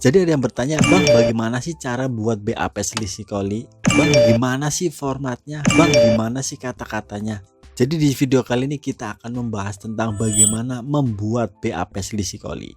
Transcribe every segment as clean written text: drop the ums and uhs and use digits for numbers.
Jadi ada yang bertanya, Bang, bagaimana sih cara buat BAP selisih koli? Bang, gimana sih formatnya? Bang, gimana sih kata-katanya? Jadi di video kali ini kita akan membahas tentang bagaimana membuat BAP selisih koli.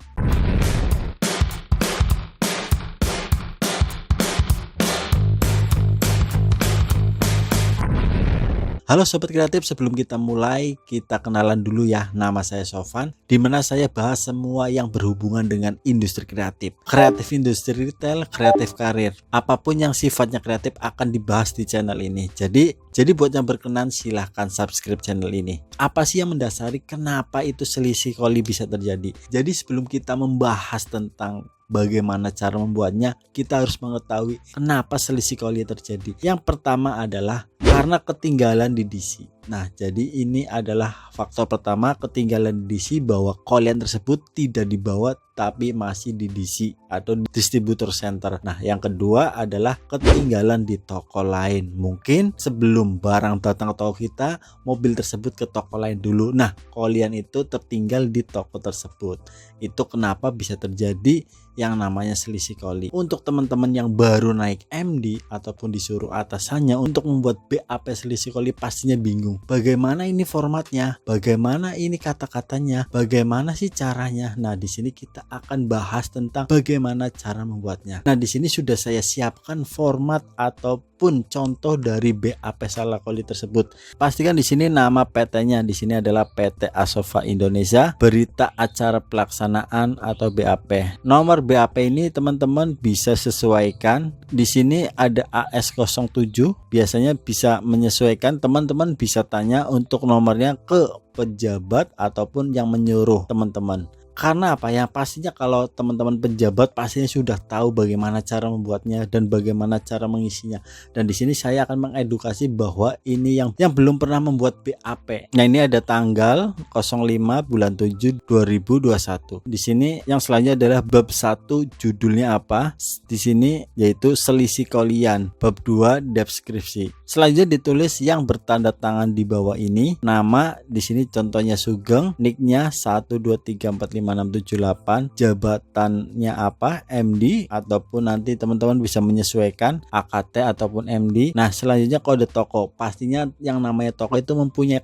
Halo Sobat Kreatif, sebelum kita mulai kita kenalan dulu ya. Nama saya Sofan, dimana saya bahas semua yang berhubungan dengan industri kreatif, kreatif industri retail, kreatif karir, apapun yang sifatnya kreatif akan dibahas di channel ini. Jadi buat yang berkenan silahkan subscribe channel ini. Apa sih yang mendasari kenapa itu selisih koli bisa terjadi? Jadi sebelum kita membahas tentang bagaimana cara membuatnya, kita harus mengetahui kenapa selisih koli terjadi. Yang pertama adalah karena ketinggalan di DC. Nah, jadi ini adalah faktor pertama, ketinggalan di DC, bahwa kolian tersebut tidak dibawa tapi masih di DC atau di distributor center. Nah, yang kedua adalah ketinggalan di toko lain. Mungkin sebelum barang datang ke toko kita, mobil tersebut ke toko lain dulu. Nah, kolian itu tertinggal di toko tersebut. Itu kenapa bisa terjadi yang namanya selisih koli. Untuk teman-teman yang baru naik MD ataupun disuruh atasannya untuk membuat BAP selisih koli, pastinya bingung. Bagaimana ini formatnya? Bagaimana ini kata-katanya? Bagaimana sih caranya? Nah, di sini kita akan bahas tentang bagaimana cara membuatnya. Nah, di sini sudah saya siapkan format ataupun contoh dari BAP salah koli tersebut. Pastikan di sini nama PT-nya. Di sini adalah PT Asova Indonesia, berita acara pelaksanaan atau BAP. Nomor BAP ini teman-teman bisa sesuaikan. Di sini ada AS07, biasanya bisa menyesuaikan. Teman-teman bisa tanya untuk nomornya ke pejabat ataupun yang menyuruh teman-teman. Karena apa ya, pastinya kalau teman-teman pejabat pastinya sudah tahu bagaimana cara membuatnya dan bagaimana cara mengisinya. Dan di sini saya akan mengedukasi bahwa ini yang belum pernah membuat BAP. Nah, ini ada tanggal 05 bulan 7 2021. Di sini yang selanjutnya adalah bab 1, judulnya apa? Di sini yaitu selisih kolian. Bab 2, deskripsi. Selanjutnya ditulis yang bertanda tangan di bawah ini. Nama di sini contohnya Sugeng, nicknya 123456778, jabatannya apa, MD, ataupun nanti teman-teman bisa menyesuaikan AKT ataupun MD. Nah, selanjutnya kode toko. Pastinya yang namanya toko itu mempunyai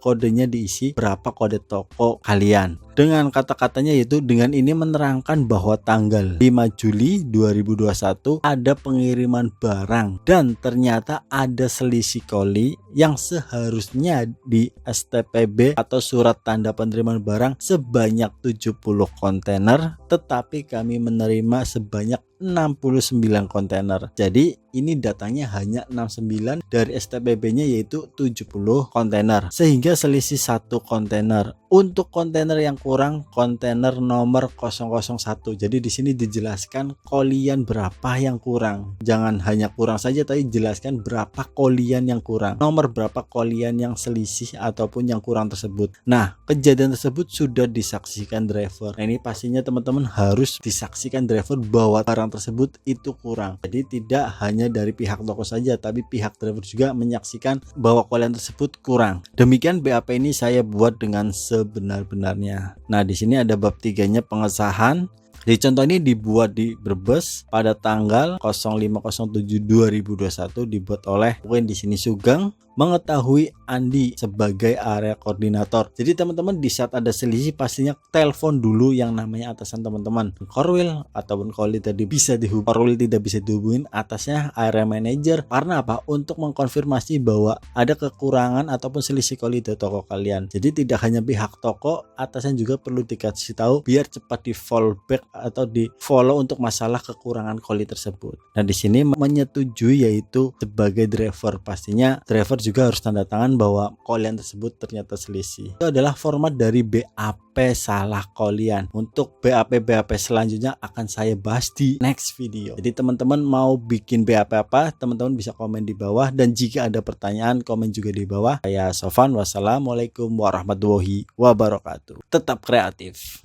kodenya diisi berapa kode toko kalian. Dengan kata-katanya yaitu dengan ini menerangkan bahwa tanggal 5 Juli 2021 ada pengiriman barang dan ternyata ada selisih koli yang seharusnya di STPB atau surat tanda penerimaan barang sebanyak 70 kontainer, tetapi kami menerima sebanyak 69 kontainer. Jadi ini datanya hanya 69, dari STPB-nya yaitu 70 kontainer, sehingga selisih 1 kontainer. Untuk kontainer yang kurang, kontainer nomor 001. Jadi di sini dijelaskan kolian berapa yang kurang. Jangan hanya kurang saja, tapi jelaskan berapa kolian yang kurang, nomor berapa kolian yang selisih ataupun yang kurang tersebut. Nah, kejadian tersebut sudah disaksikan driver. Nah, ini pastinya teman-teman harus disaksikan driver bahwa barang tersebut itu kurang. Jadi tidak hanya dari pihak toko saja, tapi pihak driver juga menyaksikan bahwa kolian tersebut kurang. Demikian BAP ini saya buat dengan sebenar-benarnya. Nah, di sini ada bab 3-nya pengesahan. Di contoh ini dibuat di Brebes pada tanggal 05/07/2021, dibuat oleh di sini Sugeng, mengetahui Andi sebagai area koordinator. Jadi teman-teman di saat ada selisih pastinya telepon dulu yang namanya atasan teman-teman. Korwil ataupun koli tadi bisa dihubungi, Korwil tidak bisa dihubungin, atasnya area manager. Karena apa? Untuk mengkonfirmasi bahwa ada kekurangan ataupun selisih koli di toko kalian. Jadi tidak hanya pihak toko, atasan juga perlu dikasih tahu biar cepat di fallback atau di follow untuk masalah kekurangan koli tersebut. Nah, di sini menyetujui yaitu sebagai driver. Pastinya driver juga harus tanda tangan bahwa kolian tersebut ternyata selisih. Itu adalah format dari BAP salah kolian. Untuk BAP selanjutnya akan saya bahas di next video. Jadi teman-teman mau bikin BAP apa, teman-teman bisa komen di bawah, dan jika ada pertanyaan komen juga di bawah. Saya Sofan, wassalamualaikum warahmatullahi wabarakatuh. Tetap kreatif.